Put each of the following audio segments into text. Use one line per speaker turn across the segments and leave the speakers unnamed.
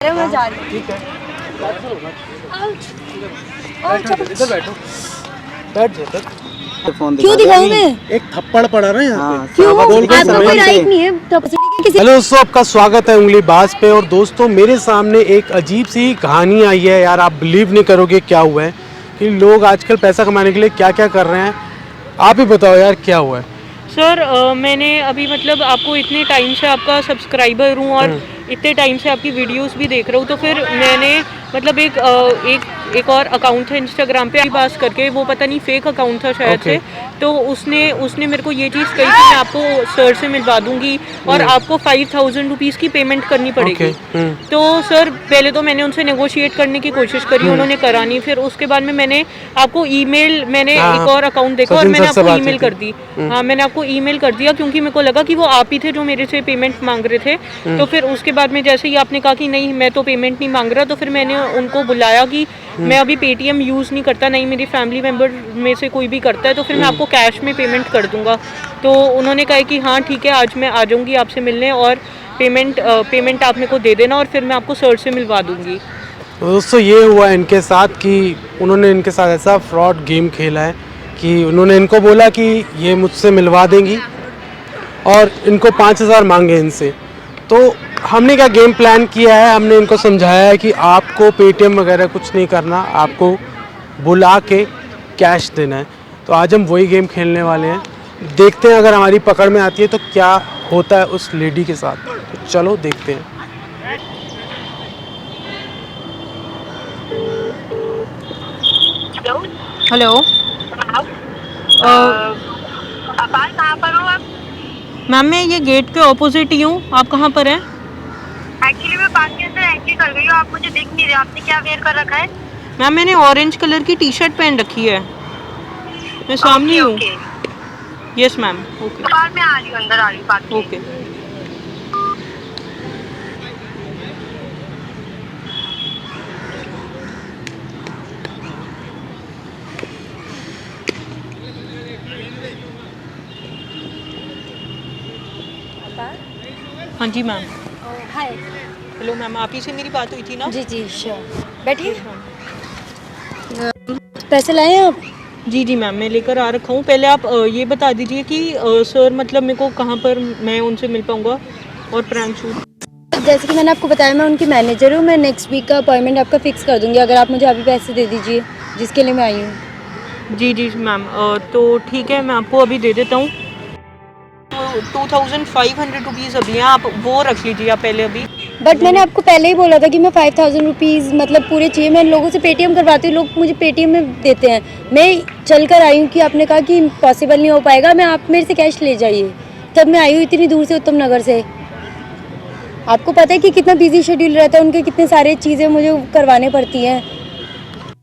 मैं जा रही हूँ।
ठीक है,
इधर
बैठो, बैठ जाओ तक।
क्यों दिखाऊं मैं?
एक थप्पड़ पड़ा ना यहाँ पे।
क्यों?
बोल के
आपका कोई
समय
राइट
से।
नहीं है किसी।
हेलो दोस्तों, आपका स्वागत है उंगली बाज पे। और दोस्तों, मेरे सामने एक अजीब सी कहानी आई है यार, आप बिलीव नहीं करोगे क्या हुआ है कि लोग आजकल पैसा कमाने के लिए क्या क्या कर रहे हैं। आप ही बताओ यार क्या हुआ है।
सर मैंने अभी मतलब आपको इतने टाइम से आपका सब्सक्राइबर हूँ और इतने टाइम से आपकी वीडियोस भी देख रहा हूँ, तो फिर मैंने मतलब एक और अकाउंट है इंस्टाग्राम पे बात करके, वो पता नहीं फेक अकाउंट था शायद से, तो उसने मेरे को ये चीज़ कही कि मैं आपको सर से मिलवा दूंगी और आपको 5000 रुपीज़ की पेमेंट करनी पड़ेगी। तो सर पहले तो मैंने उनसे नेगोशिएट करने की कोशिश करी, उन्होंने करा नहीं। फिर उसके बाद में मैंने आपको ईमेल, मैंने एक और अकाउंट देखा और मैंने आपको ईमेल कर दी। हाँ, मैंने आपको ईमेल कर दिया क्योंकि मेरे को लगा कि वो आप ही थे जो मेरे से पेमेंट मांग रहे थे। तो फिर उसके बाद में जैसे ही आपने कहा कि नहीं मैं तो पेमेंट नहीं मांग रहा, तो फिर मैंने उनको बुलाया कि मैं अभी पेटीएम यूज़ नहीं करता, नहीं मेरी फैमिली मेम्बर में से कोई भी करता है, तो फिर मैं आपको कैश में पेमेंट कर दूंगा। तो उन्होंने कहा कि हाँ ठीक है, आज मैं आ जाऊँगी आपसे मिलने और पेमेंट आप मेरे को दे देना और फिर मैं आपको सर से मिलवा दूँगी।
दोस्तों, ये हुआ इनके साथ कि उन्होंने इनके साथ ऐसा फ्रॉड गेम खेला है कि उन्होंने इनको बोला कि ये मुझसे मिलवा देंगी और इनको 5000 मांगे इनसे। तो हमने क्या गेम प्लान किया है, हमने इनको समझाया है कि आपको पेटीएम वगैरह कुछ नहीं करना, आपको बुला के कैश देना है। तो आज हम वही गेम खेलने वाले हैं। देखते हैं अगर हमारी पकड़ में आती है तो क्या होता है उस लेडी के साथ। तो चलो देखते हैं।
हेलो,
अपार कहाँ पर हो आप?
मैम मैं ये गेट के ऑपोजिट ही हूँ, आप कहाँ पर हैं?
एक्चुअली मैं पार्क के अंदर एंट्री कर गई हूँ, आप मुझे दिख नहीं रहे। आपने क्या वेयर कर रखा है?
मैम मैंने ऑरेंज कलर की टी शर्ट पहन रखी है, मैं सामने ही हूँ। यस मैम, ओके
बाहर मैं आ रही हूँ, अंदर आ रही हूँ पार्क के।
ओके। हाँ जी मैम।
हाय।
हेलो मैम, आप ही से मेरी बात हुई थी ना?
जी जी श्योर, बैठिए। पैसे लाए हैं आप?
जी जी मैम, मैं लेकर आ रखा हूँ। पहले आप ये बता दीजिए कि सर मतलब मेरे को कहाँ पर मैं उनसे मिल पाऊँगा और प्रैंक शूट।
जैसे कि मैंने आपको बताया, मैं उनकी मैनेजर हूँ। मैं नेक्स्ट वीक का अपॉइंटमेंट आपका फिक्स कर दूंगी अगर आप मुझे अभी पैसे दे दीजिए जिसके लिए मैं आई हूँ।
जी जी मैम, तो ठीक है, मैं आपको अभी दे देता हूँ। 2500 रुपीज़ अभी हैं, आप वो रख लीजिए आप पहले अभी।
बट मैंने आपको पहले ही बोला था कि मैं 5000 रुपीज़ मतलब पूरे चाहिए। मैं लोगों से पेटीएम करवाती हूँ, लोग मुझे पेटीएम में देते हैं। मैं चल कर आई हूँ कि आपने कहा कि पॉसिबल नहीं हो पाएगा, मैं आप मेरे से कैश ले जाइए, तब मैं आई हूँ इतनी दूर से, उत्तम नगर से। आपको पता है कि कितना बिजी शेड्यूल रहता है उनके, कितने सारे चीज़ें मुझे करवाने पड़ती हैं।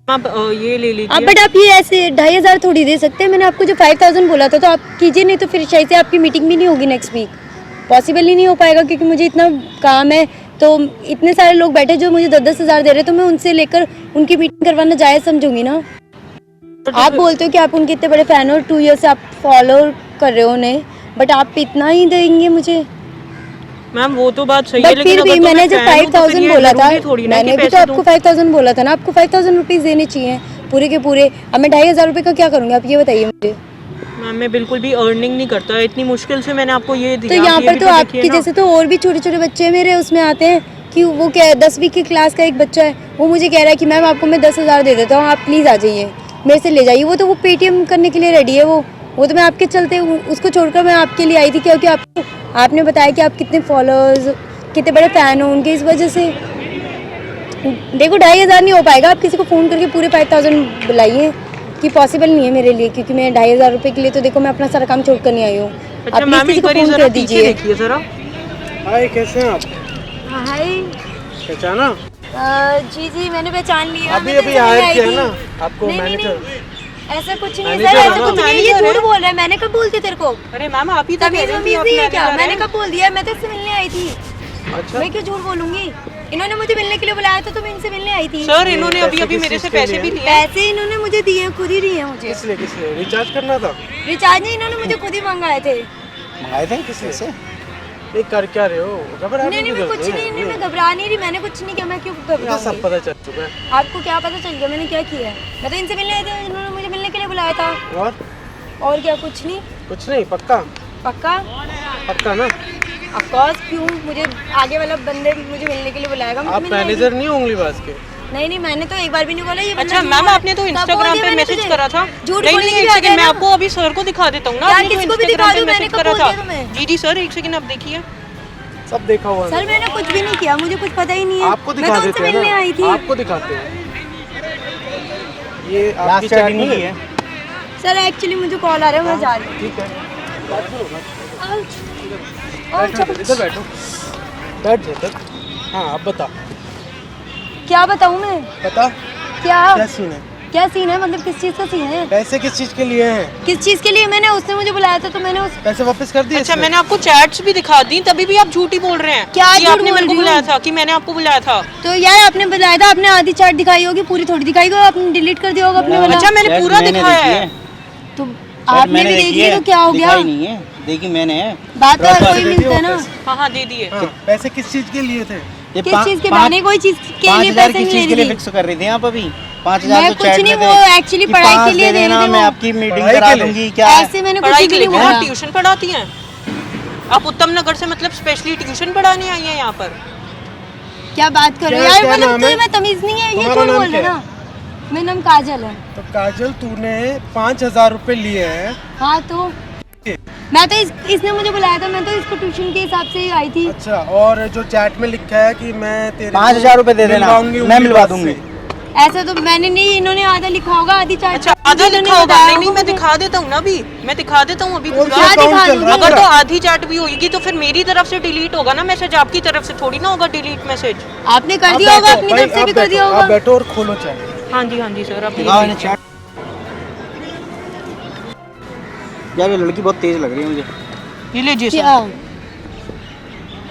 आप ये ले लीजिए।
बट आप ये ऐसे 2500 थोड़ी दे सकते हैं। मैंने आपको जो 5000 बोला था तो आप कीजिए, नहीं तो फिर शायद से आपकी मीटिंग भी नहीं होगी नेक्स्ट वीक। पॉसिबल ही नहीं हो पाएगा क्योंकि मुझे इतना काम है। तो इतने सारे लोग बैठे जो मुझे 10-10 हज़ार दे रहे, तो मैं उनसे लेकर उनकी मीटिंग करवाना जायज़ समझूंगी ना। आप बोलते हो कि आप उनके इतने बड़े फ़ैन हो, 2 ईयर से आप फॉलो कर रहे हो उन्हें, बट आप इतना ही देंगे मुझे?
मैम वो तो बात सही है,
बट फिर भी मैंने जब 5000 बोला था, मैंने भी तो आपको 5000 बोला था ना। आपको 5000 रुपीज़ देने चाहिए पूरे के पूरे। अब मैं 2500 रुपये का क्या करूँगी, आप ये बताइए मुझे।
मैम मैं बिल्कुल भी अर्निंग नहीं करता, इतनी मुश्किल से मैंने आपको ये दिया।
तो यहाँ पर तो आपके जैसे तो और भी छोटे छोटे बच्चे मेरे उसमें आते हैं कि वो क्या 10वीं की क्लास का एक बच्चा है, वो मुझे कह रहा है कि मैम आपको मैं 10,000 दे देता हूँ, आप प्लीज़ आ जाइए मेरे से ले जाइए। वो तो वो पेटीएम करने के लिए रेडी है। वो तो मैं आपके चलते उसको छोड़कर मैं आपके लिए आई थी क्योंकि आपने बताया कि आप कितने फॉलोअर्स, कितने बड़े फ़ैन हो उनके, इस वजह से। देखो 2500 नहीं हो पाएगा, आप किसी को फ़ोन करके पूरे 5000 बुलाइए कि पॉसिबल नहीं है मेरे लिए, क्योंकि मैं 2500 रुपये के लिए तो देखो मैं अपना सारा काम छोड़ कर नहीं आई हूँ।
अच्छा मैम एक बार जरा पीछे देखिए जरा।
हाय, कैसे हैं आप?
हाय।
पहचाना?
जी जी मैंने पहचान लिया।
अभी हायर किया है ना आपको मैनेजर।
ऐसा कुछ नहीं
मैनेजर
सर,
है
ऐसा
ना?
कुछ नहीं है, ये झूठ बोल रहा है। मैंने कब बोलती तेरे को?
अरे मैम आप ही तो
तमीज़ वमीज़ नहीं है क्या? मैंने कब बोल दिया? मैं तो इससे मिलने आई थी।
अच्छा,
मैं क्यों झूठ बोलूंगी? इन्होंने मुझे मिलने के लिए बुलाया था तो मैं इनसे मिलने आई थी।
सर इन्होंने अभी मेरे से पैसे भी लिए।
पैसे इन्होंने मुझे दिए, खुद ही दिए मुझे।
किस लिए रिचार्ज करना था?
रिचार्ज नहीं, इन्होंने मुझे खुद ही मंगाए थे।
मंगाए थे किस लिए से? ये कर क्या रहे हो? घबरा
नहीं मैं कुछ नहीं मैं घबरा नहीं रही, मैंने कुछ नहीं किया, मैं क्यों
मुझे सब
घबराऊंगी?
पता चल चुका है।
आपको क्या पता चल गया मैंने क्या किया है? मैं तो इनसे मिलने आई थी, इन्होंने मुझे मिलने के लिए बुलाया था। और क्या? कुछ नहीं।
कुछ नहीं, पक्का
पक्का?
पक्का ना?
ऑफ कोर्स, क्यों? मुझे आगे वाला बंदे मुझे मिलने के लिए बुलाएगा, मुझे
आप
मिलने आएगी।
मैनेजर नहीं हो उंगलीबाज के?
नहीं मैंने तो एक बार भी नहीं बोला ये बंदा
अच्छा
झूठ
मैम,
बोल-
आपने तो
कब
इंस्टाग्राम
बोल दिया
पे
मैंने
मैसेज
तुझे?
करा था।
झूठ
नहीं
बोलने
नहीं,
की
एक
भी
सेकंड, मैं
आदत है
आपको अभी सर को दिखा देता हूँ ना।
यार,
आपने तो
किसको भी
इंस्टाग्राम
दिखा
पे
दूं, मैंने
मैसेज
कब
करा
बोल
था।
दिया तुम्हें?
जी सर, एक सेकंड, आप देखिए।
सब देखा हुआ है।
सर मैंने कुछ भी नहीं किया, मुझे कुछ पता ही नहीं है।
आपको
मैं
दिखा
तो
देते
उनसे
हैं
मिलने आई
ना,
थी।
आपको दिखाते हैं। ये आपकी चैट नहीं है?
सर एक्चुअली मुझे कॉल आ रहा है, मैं जा रही हूँ।
ठीक है,
अच्छा,
इधर बैठो, बैठ जाओ इधर। हाँ अब बता,
क्या बताऊँ मैं?
बता
क्या
क्या सीन है?
क्या सीन है? मतलब किस चीज़ का सीन है?
पैसे किस चीज के लिए हैं?
किस चीज़ के लिए? मैंने उसने मुझे बुलाया था तो मैंने उस
पैसे वापस कर दिए
अच्छा,
इसने?
मैंने आपको चैट्स भी दिखा दी, तभी भी आप झूठी बोल रहे हैं।
क्या
कि
झूठ
आपने
बोल
मेरे को
रही हूँ?
बुलाया था, कि मैंने आपको बुलाया था।
तो यार आपने बुलाया था, आपने आधी चार्ट दिखाई होगी, पूरी थोड़ी दिखाई होगी, आपने डिलीट कर दिया होगा अपने वाला।
अच्छा, मैंने पूरा दिखाया है।
तो आपने भी देख लिया तो क्या हो गया?
नहीं है, देखी मैंने।
बात तो हर कोई
दे
मिलता है
दिए
ना।
वापस।
हाँ दे दिए।
हाँ, पैसे किस चीज के लिए थे?
ये
किस चीज़ के? मैंने कोई चीज़ के लिए
5,000
पैसे
की
नहीं
चीज
ले
के लिए
रही।
फिक्स कर रही थी आप अभी। 5,000
मैं
तो
कुछ
चैट
नहीं,
में
वो
थे
एक्चुअली
कि
पढ़ाई
5
के लिए
दे
दे
देना,
रही थी
मैं
वो।
आपकी मीटिंग
पढ़ाई
करा
के लिए?
दूंगी। क्या
ऐसे मैंने कुछ
पढ़ाई
भी
के
नहीं
लिए
बोला।
कहाँ ट्यूशन पढ़ाती हैं आप? उत्तम नगर से मतलब स्पेशली ट्यूशन पढ़ाने आई हैं यहाँ पर?
क्या बात कर रहे हो
क्या-
यार?
क्या
मतलब
नाम
तुम्हें
है?
मैं तमीज नहीं है, ये
तुम्हारा
कौन
नाम
बोल रहा है
क्या
ना? मेरा नाम काजल है।
तो काजल, तूने 5,000 रुपए लिए हैं।
हाँ तो मैं तो इसने मुझे बुलाया था, मैं तो इसको ट्यूशन के हिसाब से ही आई थी।
अच्छा, और जो चैट में लिखा है कि मैं तेरे
5,000 रुपए दे देना,
मिलवाऊंगी
मैं मिलवा
उंगलीबाज
दूंगी।
से।
ऐसा तो मैंने नहीं, इन्होंने आधा लिखा होगा, आधी चार्ट।
अच्छा, आधा लिखा होगा। नहीं नहीं, मैं दिखा देता हूँ ना अभी, मैं दिखा देता हूँ अभी
कौन
पूरा।
सा अकाउंट
दिखा
चल रहा है
अगर तो
तेरा?
आधी चैट भी होगी तो फिर मेरी तरफ से डिलीट होगा ना मैसेज, आपकी तरफ से थोड़ी ना होगा डिलीट मैसेज।
आपने कर
आप
दिया होगा,
बैठो,
अपनी
भाई,
तरफ से
आप
भी कर
बैठो,
दिया
आप
होगा।
बैठो और खोलो चैट।
हाँ जी सर, आप
दिखाओ इन्हें चैट। यार ये लड़की बहुत तेज लग रही है मुझे।
ये लीजिए
क्या?
सर,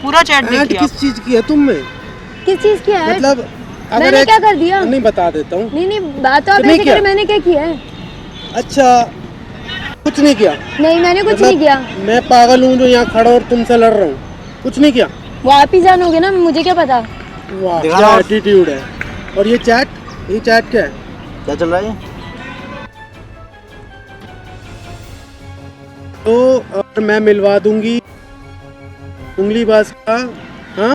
पूरा चैट
ऐड
देखिए
किस
आप।
चीज की है तुम में?
किस चीज की है?
मतलब
मैंने क्या कर दिया?
नहीं बता देता हूँ।
नहीं बात तो आप
तुमने
ऐसे
क्या?
करें, मैंने क्या किया है?
अच्छा, कुछ नहीं किया?
नहीं मैंने कुछ
मतलब
नहीं किया।
मैं पागल हूँ जो यहाँ खड़ा और तुमसे लड़ रहा हूँ? कुछ नहीं किया?
वो आप ही जानोगे ना, मुझे क्या पता।
वाह,
दिखा
क्या
दो।
एटीट्यूड है। और ये चैट क्या है?
क्या चल रहा है?
तो और मैं मिलवा दूंगी उंगलीबाज का। हाँ,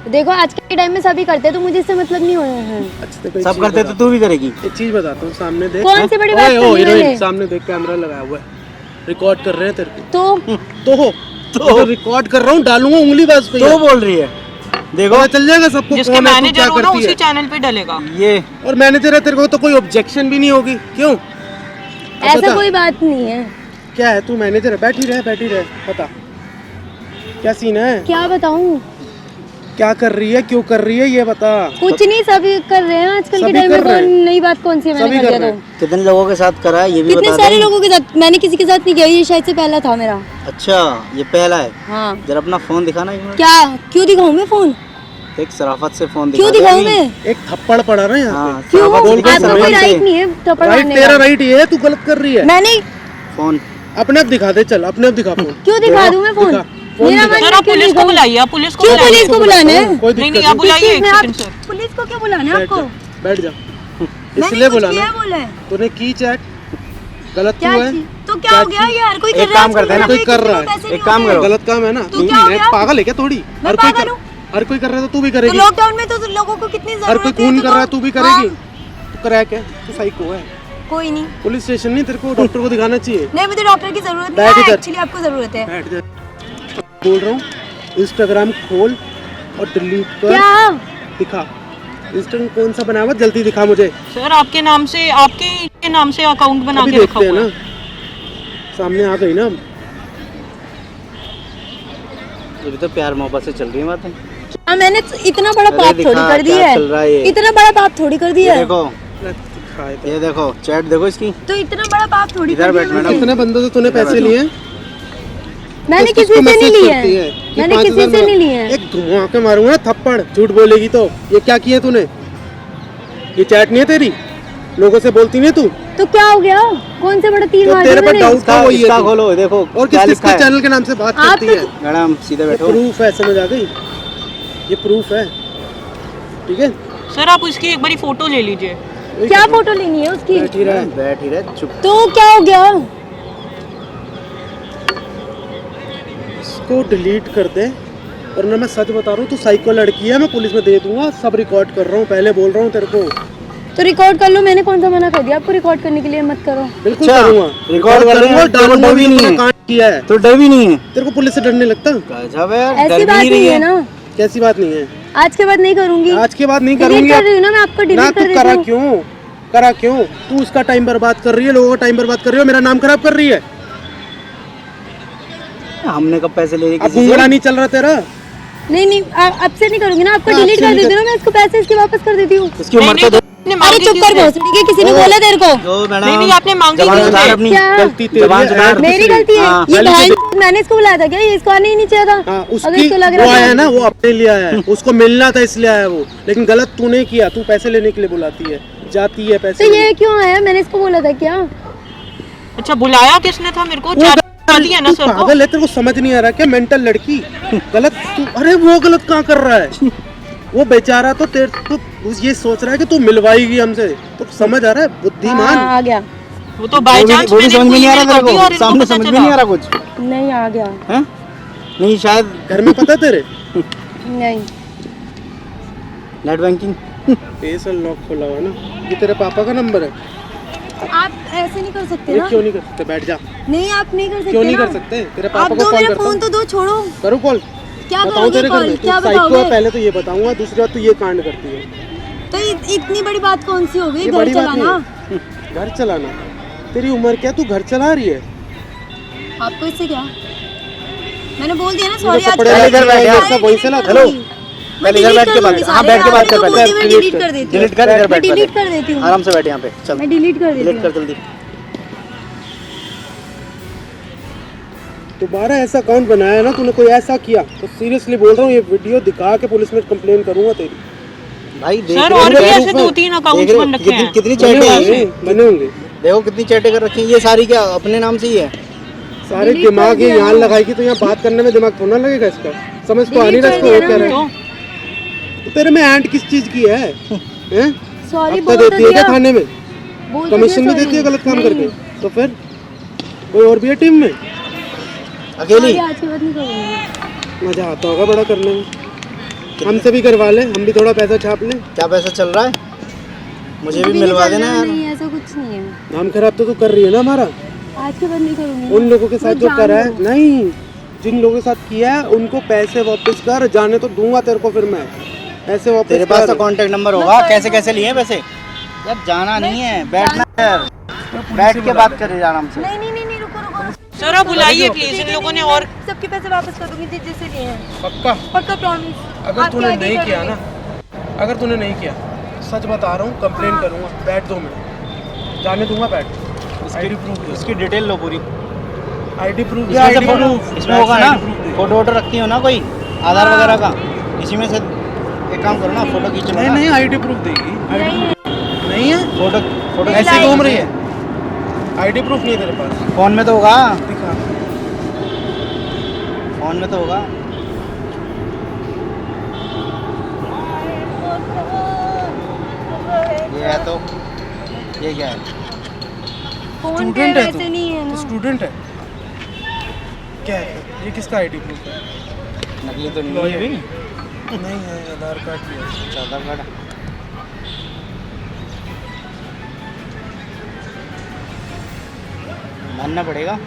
देखो आज के टाइम में सभी करते हैं, तो मुझे इससे मतलब नहीं हो रहा है।
अच्छा देखो, एक
सब
चीज़
करते तो
बताता
तू भी करेगी।
हूँ। एक चीज बताता हूँ, सामने देख।
कौन सी बड़ी बात
ओए, ओ,
करनी
हीरोइन,
मैंने?
सामने देख, कैमरा लगाया हुआ है, रिकॉर्ड कर रहे हैं तेरे
तो
को। तो रिकॉर्ड कर रहा हूँ, डालूंगा उंगलीबाज पे।
तो बोल रही है, देखो
पता चल जाएगा सबको
जिसके
कौन है, तू
मैनेजर
क्या
हो ना
करती
उसी
है।
चैनल पे डलेगा।
ये
और मैनेजर है तेरे को तो कोई ऑब्जेक्शन भी नहीं होगी, क्यों? अब
ऐसा
बता,
कोई बात नहीं है।
क्या है, तू मैनेजर है? बैठी रहे, बता क्या सीन है,
क्या बताऊं?
क्या कर रही है, क्यों कर रही है, ये बता।
कुछ नहीं, सभी कर रहे हैं आजकल के
सभी
टाइम में।
कर रहे
कौन
हैं।
नई बात कौन सी है मैंने
सभी
कर
कर
दिया
रहे
तो?
हैं।
कितने लोगों के साथ करा है ये भी
कितने
बता
सारे
दे।
लोगों के साथ, मैंने किसी के साथ नहीं किया, ये शायद से पहला था मेरा।
अच्छा, ये पहला है।
हाँ
जरा अपना फोन दिखाना एक मिनट।
क्या? क्यों दिखाऊं मैं फोन?
एक शराफत से फोन दिखा
क्यों
दे
दिखाऊं
अभी।
मैं?
एक थप्पड़ पड़ा ना यहाँ
हाँ,
क्यों?
शराफत से दिखा,
आपको कोई
शराफत
राइट
से।
नहीं है थप्पड़
राइट
मारने
तेरा
का।
राइट ये है, तू गलत कर रही है।
मैंने
फोन
अपने आप दिखा दे, चल अपने आप दिखा फोन।
क्यों दिखा दूं मैं फोन?
दिखा, फोन
मेरा
दिखा।
मन
सर आप
क्यों
पुलिस को
दिखाऊं?
बुलाइए, आप पुलिस को
क्यों
बुलाइए।
पुलिस को बुलाना है?
कोई
नहीं
दिक्कत
नहीं, आप बुलाइए एक
में आप
सेकंड सर।
पुलिस को क्यों बुलाना है
बैठ
आपको?
जा, बैठ जा।
मैंने
इसलिए
कुछ
बुलाना
किया बोला है?
तूने की चैट गलत
क्या
हुआ है।
चीज? तो क्या हो गया यार? कोई कर
एक
रहा है
काम करते हैं ना,
आजकल,
कोई कर
किसी
रहा
को
है।
पैसे नहीं
एक काम
होते।
करो।
गलत काम है ना।
तो क्या हो
मैं
गया?
पागल है क्या थोड़ी?
मैं
हर कोई
पागल
कर
हूँ?
हर कोई कर रहा है तो तू भी
तो
करेगी।
लॉकडाउन में तो लोगों को कितनी जरूरत
हर
है।
कोई खून कर रहा है, तू भी करेगी।
हाँ,
तू क्रैक है, तू साइको है।
कोई नहीं।
पुलिस स्टेशन नहीं, तेरे को डॉक्टर को दिखाना चाहिए।
नहीं मुझे डॉक्टर की जरूरत नहीं
बैठ
है,
इधर।
एक्चुअली आपको जरूरत है।
बैठ जा। बोल रहा हूँ, इंस्टाग्राम खोल और डिलीट कर।
क्या?
दिखा इंस्टाग्राम कौन सा बनाया हुआ, जल्दी दिखा मुझे।
सर आपके नाम से, आपके नाम से अकाउंट बना
अभी
के रखा
देखते हैं
हुआ
ना,
है।
सामने आ गई ना।
अभी तो प्यार मोहब्बत से चल रही है बातें।
हाँ मैंने इतना बड़ा
अरे
पाप
दिखा,
थोड़ी कर दिया
क्या चल रहा है
है।
ये?
इतना बड़ा पाप थोड़ी कर दिया
ये
है।
देखो,
दिखाए तो।
ये देखो चैट देखो इसकी।
तो इतना बड़ा पाप थोड़ी
इधर
कर
बैठ
दिया
मैडम।
मैंने।
कितने बंदों से तूने पैसे लिए हैं?
मैंने
किस-किस
किसी
को
से नहीं
मैसेज
लिए
करती है
हैं।
कि
मैंने
5,000
किसी से
में-
नहीं लिए हैं।
एक धुआं के मारूंगा ना थप्पड़, झूठ बोलेगी तो। ये क्या किया तूने? ये चैट नहीं है तेरी? लोगों से बोलती नहीं तू?
तो क्या हो गया? कौन से बड़ा तीर
जो
मार
तेरे
दिया
पर
मैंने?
डाउट था वो ये
इसका
थी।
खोलो देखो
और
क्या
किस
लिखा
किसके
है।
चैनल के नाम से बात
आप
करती
तो-
है?
मैडम सीधे बैठो।
प्रूफ है, समझ आ गई? ये प्रूफ है, ठीक है?
सर आप उसकी एक बारी फोटो ले लीजिए।
वही
क्या
कर रहा हूँ।
फोटो लेनी है उसकी?
बैठी रहा है।
बैठ ही रहे चुप।
तो क्या हो गया?
इसको डिलीट कर दे, वरना मैं सच बता रहा हूँ, तू साइको लड़की है, मैं पुलिस में दे दूंगा। सब रिकॉर्ड कर रहा हूँ, पहले बोल रहा हूँ तेरे को।
तो रिकॉर्ड कर लो, मैंने कौन सा मना कर दिया आपको रिकॉर्ड करने के लिए? मत करो।
बिल्कुल
अच्छा,
करूंगा,
रिकॉर्ड कर रहे हैं,
डालूंगा
डर भी
भी
नहीं
तूने
है।
कांड किया है।
तो डर भी नहीं है।
तेरे को पुलिस से डरने लगता?
गजब है यार, डर
ऐसी
भी
बात
नहीं रही
नहीं है
है।
ना,
कैसी बात नहीं है?
आज के बाद नहीं करूंगी।
आज के बाद नहीं
डिलीट
करूंगी।
कर रही हूँ ना मैं, आपको
ना
डिलीट
तू
कर देती
करा
हूँ।
क्यों? करा क्यों? तू उसका टाइम बर्बाद कर रही है, लोगों का टाइम बर्बाद कर रही है, मेरा नाम खराब कर रही है।
हमने कब पैसे ले लिए
अब
किसी से?
घूंघरा नहीं चल रहा तेरा?
नहीं नहीं, अब से नहीं करूंगी ना, आपको
हाँ,
डिलीट
अब से
कर
नहीं
देती हूँ ना मैं, इसको पैसे इसके वापस कर देती हूँ।
इसकी उम्र तो दो।
अरे चुप कर भोसड़ी के, किसी ने बोला तेरे को?
दो मैडम।
नहीं, आपने मांगी
जबान
क्यों
सुधार
थे?
अपनी।
क्या?
गलती तेरी
जबान
है,
सुधार।
ऐड
मेरी
किसी ने-
गलती है?
हाँ,
ये
पहले
भाई
से-
मैंने इसको बुलाया था क्या? ये इसको आने ही नहीं चाहिए था।
हाँ,
अगर
उसकी
इसको लग
वो
रहा
आया
था
ना, वो अपने लिए आया है, उसको मिलना था इसलिए आया वो। लेकिन गलत तूने किया, तू पैसे लेने के लिए बुलाती है, जाती है पैसे
तो
लेने।
ये क्यों आया? मैंने इसको बोला था क्या?
अच्छा बुलाया किसने था मेरे को?
वो
चाहती है ना
तू
सर को?
पागल है, तेरे को समझ नहीं आ रहा क्या? मेंटल लड़की गलत तू, अरे वो गलत कहाँ कर रहा है? वो बेचारा तो तेरे तो ये सोच रहा है कि तू मिलवाएगी हमसे, तो समझ आ रहा है? बुद्धिमान।
हाँ, आ गया।
वो तो बाय चांस
वो भी
मैंने
समझ में नहीं आ रहा
email कर दी
तेरे
और
को,
इनको
सामने
पता
समझ में
चला।
नहीं आ रहा कुछ
नहीं, आ गया।
है? नहीं शायद
घर में पता तेरे
नहीं,
नेट बैंकिंग।
फेस लॉक खोला हुआ है ना, ये तेरे पापा का नंबर है।
आप ऐसे नहीं कर सकते
ये
ना।
क्यों नहीं कर सकते? बैठ जा।
नहीं, आप नहीं कर सकते
क्यों नहीं
ना।
कर सकते? तेरे
आप
पापा को
दो
कॉल
मेरा
करता
फोन
हूँ।
तो दो, छोड़ो।
करूँ कॉल?
क्या
बताऊँ
करोगे
तेरे घर
कॉल?
में?
क्या
तू साइको है,
बताओगे?
पहले तो ये बताऊंगा, दूसरी बात तू ये कांड करती है।
तो इतनी बड़ी बात कौन सी हो गई?
ये
घर
बड़ी बात नहीं
चलाना।
है। घर चलाना? तेरी उम्र क्या, तू घर चला रही है?
आपको इससे क्या? मैंने बोल दिया ना,
ये
सॉरी।
तो
आज
कपड़े
के बाद
इधर बैठ
नहीं
जा,
सब वहीं से ला।
हेलो।
मैं
पहले इधर
delete
बैठ के
कर
बात
दूंगी
कर। हाँ,
सारे।
बैठ के बात कर,
आपने
बैठ।
तो बोल दिया, मैं डिलीट कर देती हूँ।
डिलीट कर, इधर
मैं
बैठ
डिलीट कर देती हूँ।
आराम से बैठ यहाँ पे। चल
मैं डिलीट कर देती
डिलीट कर
हूँ।
जल्दी।
दोबारा ऐसा अकाउंट बनाया ना तूने, कोई ऐसा किया तो सीरियसली बोल रहा हूँ, ये वीडियो दिखा के पुलिस में कंप्लेन करूंगा तेरी।
भाई देख
सर
रहे हो
और भी
क्या?
ऐसे 2-3 अकाउंट्स
देख रहे हो?
बन रखे हैं।
कितनी
बने
चैटें
होंगे,
हैं?
बने होंगे।
देखो कितनी चैटें कर रखी हैं। ये सारी क्या अपने नाम से ही है?
सारे
Delete
दिमाग
कर
ये
दिया
यहाँ
ना।
लगाएगी तो यहाँ बात करने में दिमाग थोड़ा ना लगेगा इसका। समझ तो आ नहीं रहा
Delete
इसको
कर
वो
दिया
क्या
ना।
रहा है। तो तेरे में एंड किस चीज की है? हैं?
सॉरी
हफ्ता
बोल तो
देती है क्या
दिया।
थाने में?
बोल तो
कमीशन
दिया
भी देती है
sorry।
गलत काम
नहीं।
करके? तो फिर कोई और भी है टीम में?
अकेली?
Sorry, आज के बाद नहीं करूँगी।
मजा आता होगा बड़ा करने में। हमसे भी करवा ले, हम भी थोड़ा पैसा छाप लें।
क्या पैसा चल रहा है? मुझे भी
कुछ
मिलवा
नहीं
देना
करना,
यार।
नहीं, ऐसा कुछ नहीं है।
नाम खराब तो तू कर रही है ना हमारा।
आज के बाद नहीं करूँगी।
उन लोगों के साथ
मैं
जो
जान
करा है,
लूँ।
नहीं, जिन लोगों के साथ किया है उनको पैसे वापस कर, जाने तो दूंगा तेरे को फिर मैं। पैसे वापस
तेरे पास
कर।
तो कांटेक्ट नंबर होगा, कैसे कैसे लिए हैं पैसे? यार जाना नहीं है, बैठना है यार, बैठ के बात करें आराम से।
नहीं नहीं नहीं नहीं, रुको रुको।
सर आप बुलाइए प्लीज, इन लोगों ने और
सबके पैसे वापस कर दूंगी जिससे लिए हैं।
पक्का?
पक्का प्रॉमिस।
अगर तूने नहीं किया ना, अगर तूने नहीं किया, सच बता रहा हूँ, कंप्लेन करूंगा। बैठ 2 मिनट, जाने दूंगा। बैठ। आईडी प्रूफ,
इसकी डिटेल लो पूरी।
आईडी प्रूफ,
इसमें से फोटो, इसमें होगा ना फोटो वोटो रखती हो ना कोई आधार वगैरह का, इसी में से एक काम करो ना, फोटो खींच लो
नहीं
ना।
नहीं, आईडी प्रूफ देगी। नहीं है,
फोटो फोटो
ऐसे
खींच
ही
लो।
घूम रही है। आईडी प्रूफ नहीं है तेरे पास?
फोन में तो होगा,
दिखा।
फोन में तो होगा। ये है तो, ये क्या है?
फोन पे
स्टूडेंट है
वैसे नहीं है
तू?
ना।
स्टूडेंट है क्या है? ये किसका आईडी प्रूफ है?
नकली तो नहीं है भी।
नहीं है, आधार कार्ड भी है।
आधार कार्ड मानना पड़ेगा,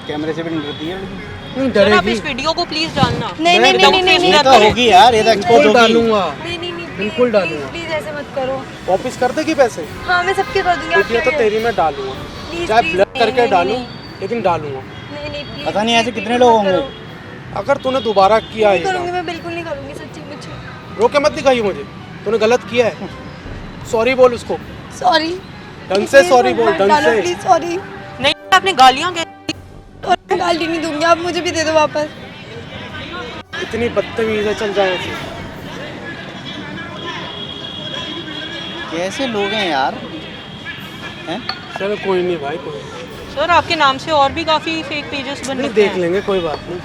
कैमरे से भी नहीं डरती है लड़की।
नहीं
सर आप
डरेगी।
इस वीडियो को प्लीज डालना।
नहीं नहीं नहीं नहीं नहीं
ये तो होगी यार, ये तो एक्सपोज
बिल्कुल
होगी।
डालूंगा,
नहीं नहीं नहीं,
बिल्कुल डालूंगा।
प्लीज ऐसे मत करो।
वापस कर देगी पैसे?
हाँ मैं सबके कर दूंगी।
वीडियो तो तेरी मैं डालूंगा,
प्लीज
चाहे
प्लीज,
ब्लर
नहीं,
करके
नहीं,
डालूं,
नहीं,
लेकिन डालूंगा।
नहीं नहीं प्लीज।
पता नहीं ऐसे कितने लोग होंगे।
अगर तूने दोबारा किया
नहीं
ये
करूंगी,
काम,
मैं बिल्कुल नहीं करूंगी, सच्ची मुझे।
रोके मत दिखाइए मुझे, तूने गलत किया है। सॉरी बोल उसको,
सॉरी।
ढंग से सॉरी बोल, ढंग से।
Please sorry.
नहीं आपने गालियां कह
और मैं गाली नहीं दूंगी, आप मुझे भी दे दो वापस।
इतनी बदतमीज है, चल जाए ऐसे।
कैसे लोग हैं यार? हैं?
चलो कोई नहीं भाई, कोई नहीं।
सर आपके नाम से और भी काफ़ी फेक पेजेस बन
नहीं,
रखे
देख
हैं।
लेंगे, कोई बात नहीं।